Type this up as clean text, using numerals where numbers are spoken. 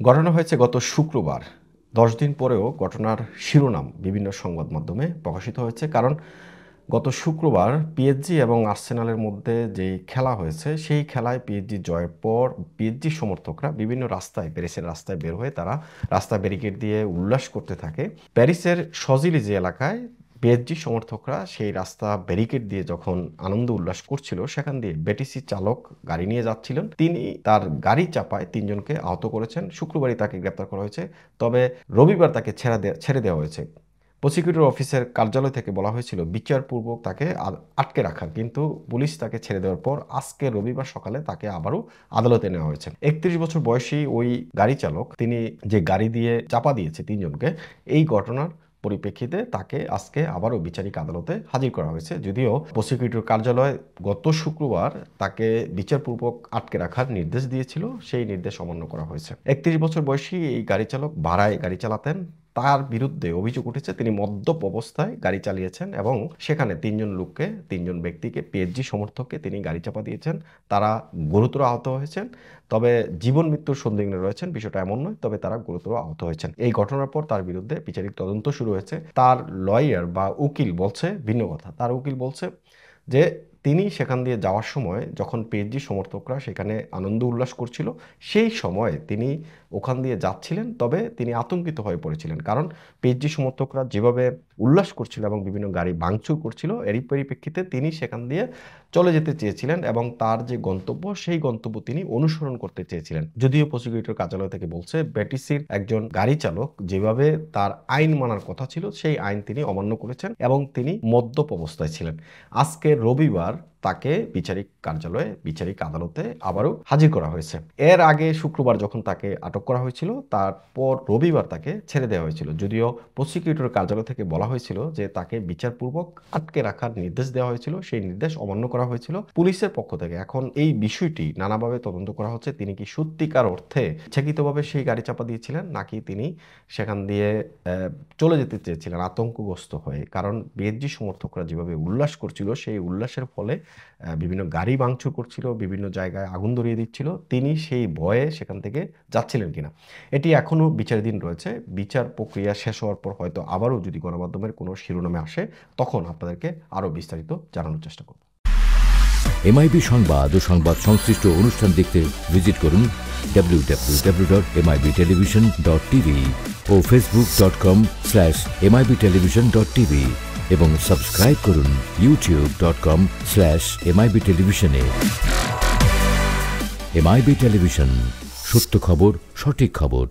ঘটনা হয়েছে গত শুক্রবার। ১০ দিন পরেও ঘটনার শিরোনাম বিভিন্ন সংবাদ মাধ্যমে প্রকাশিত হয়েছে। কারণ গত শুক্রবার পিএসজি এবং আর্সেনালের মধ্যে যেই খেলা হয়েছে, সেই খেলায় পিএসজি জয়ের পর পিএসজি সমর্থকরা বিভিন্ন রাস্তায়, প্যারিসের রাস্তায় বের হয়ে তারা রাস্তায় ব্যারিকেড দিয়ে উল্লাস করতে থাকে। প্যারিসের শজিলি যে এলাকায় পিএসজি সমর্থকরা সেই রাস্তা ব্যারিকেড দিয়ে যখন আনন্দ উল্লাস করছিল, সেখান দিয়ে বিটিসি চালক গাড়ি নিয়ে যাচ্ছিলেন। তিনি তার গাড়ি চাপায় ৩ জনকে আহত করেছেন। শুক্রবারই তাকে গ্রেপ্তার করা হয়েছে। তবে রবিবার তাকে ছেড়ে দেওয়া হয়েছে। প্রসিকিউটর অফিসের কার্যালয় থেকে বলা হয়েছিল বিচারপূর্বক তাকে আটকে রাখার, কিন্তু পুলিশ তাকে ছেড়ে দেওয়ার পর আজকে রবিবার সকালে তাকে আবারও আদালতে নেওয়া হয়েছে। ৩১ বছর বয়সী ওই গাড়ি চালক, তিনি যে গাড়ি দিয়ে চাপা দিয়েছে ৩ জনকে, এই ঘটনার পরিপ্রেক্ষিতে তাকে আজকে আবারও বিচারিক আদালতে হাজির করা হয়েছে। যদিও প্রসিকিউটর কার্যালয় গত শুক্রবার তাকে বিচারপূর্বক আটকে রাখার নির্দেশ দিয়েছিল, সেই নির্দেশ অমান্য করা হয়েছে। ৩১ বছর বয়সী এই গাড়ি চালক ভাড়ায় গাড়ি চালাতেন। তার বিরুদ্ধে অভিযোগ উঠেছে তিনি মদ্যপ অবস্থায় গাড়ি চালিয়েছেন এবং সেখানে ৩ জন ব্যক্তিকে, পিএসজি সমর্থককে তিনি গাড়ি চাপা দিয়েছেন। তারা গুরুতর আহত হয়েছেন। তবে জীবন মৃত্যুর সন্দিগ্ধে রয়েছেন বিষয়টা এমন নয়, তবে তারা গুরুতর আহত হয়েছেন। এই ঘটনার পর তার বিরুদ্ধে বিচারিক তদন্ত শুরু হয়েছে। তার লয়ার বা উকিল বলছে ভিন্ন কথা। তার উকিল বলছে যে তিনি সেখান দিয়ে যাওয়ার সময় যখন পিএসজি সমর্থকরা সেখানে আনন্দ উল্লাস করছিল, সেই সময় তিনি ওখান দিয়ে যাচ্ছিলেন, তবে তিনি আতঙ্কিত হয়ে পড়েছিলেন। কারণ পিএসজি সমর্থকরা যেভাবে উল্লাস করছিল এবং বিভিন্ন গাড়ি ভাঙচুর করছিল, এরই পরিপ্রেক্ষিতে তিনি সেখান দিয়ে চলে যেতে চেয়েছিলেন এবং তার যে গন্তব্য, সেই গন্তব্য তিনি অনুসরণ করতে চেয়েছিলেন। যদিও প্রসিকিউটর কার্যালয় থেকে বলছে বিটিসির একজন গাড়ি চালক যেভাবে তার আইন মানার কথা ছিল, সেই আইন তিনি অমান্য করেছেন এবং তিনি মদ্যপ অবস্থায় ছিলেন। আজকে রবিবার তাকে বিচারিক কার্যালয়ে, বিচারিক আদালতে আবারও হাজির করা হয়েছে। এর আগে শুক্রবার যখন তাকে আটক করা হয়েছিল, তারপর রবিবার তাকে ছেড়ে দেওয়া হয়েছিল। যদিও প্রসিকিউটর কার্যালয় থেকে বলা হয়েছিল যে তাকে বিচারপূর্বক আটকে রাখার নির্দেশ দেওয়া হয়েছিল, সেই নির্দেশ অমান্য করা হয়েছিল পুলিশের পক্ষ থেকে। এখন এই বিষয়টি নানাভাবে তদন্ত করা হচ্ছে। তিনি কি সত্যিকার অর্থে ইচ্ছাকৃতভাবে সেই গাড়ি চাপা দিয়েছিলেন, নাকি তিনি সেখান দিয়ে চলে যেতে চেয়েছিলেন আতঙ্কগ্রস্ত হয়ে। কারণ পিএসজি সমর্থকরা যেভাবে উল্লাস করছিল, সেই উল্লাসের ফলে বিভিন্ন গাড়ি ভাঙচুর করছিল, বিভিন্ন জায়গায় আগুন ধরিয়ে দিচ্ছিল। তিনি সেই ভয়ে সেখান থেকে যাচ্ছিলেন কিনা, এটি এখনও বিচারাধীন রয়েছে। বিচার প্রক্রিয়া শেষ হওয়ার পর হয়তো আবারও যদি গণমাধ্যমের কোনো শিরোনামে আসে, তখন আপনাদেরকে আরও বিস্তারিত জানানোর চেষ্টা করব। এমআইবি সংবাদ ও সংবাদ সংশ্লিষ্ট অনুষ্ঠান দেখতে ভিজিট করুন www.mibtelevision.tv ও facebook.com/mibtelevision.tv এবং সাবস্ক্রাইব করুন youtube.com/mibtelevision এ। এমআইবি টেলিভিশন, সত্য খবর, সঠিক খবর।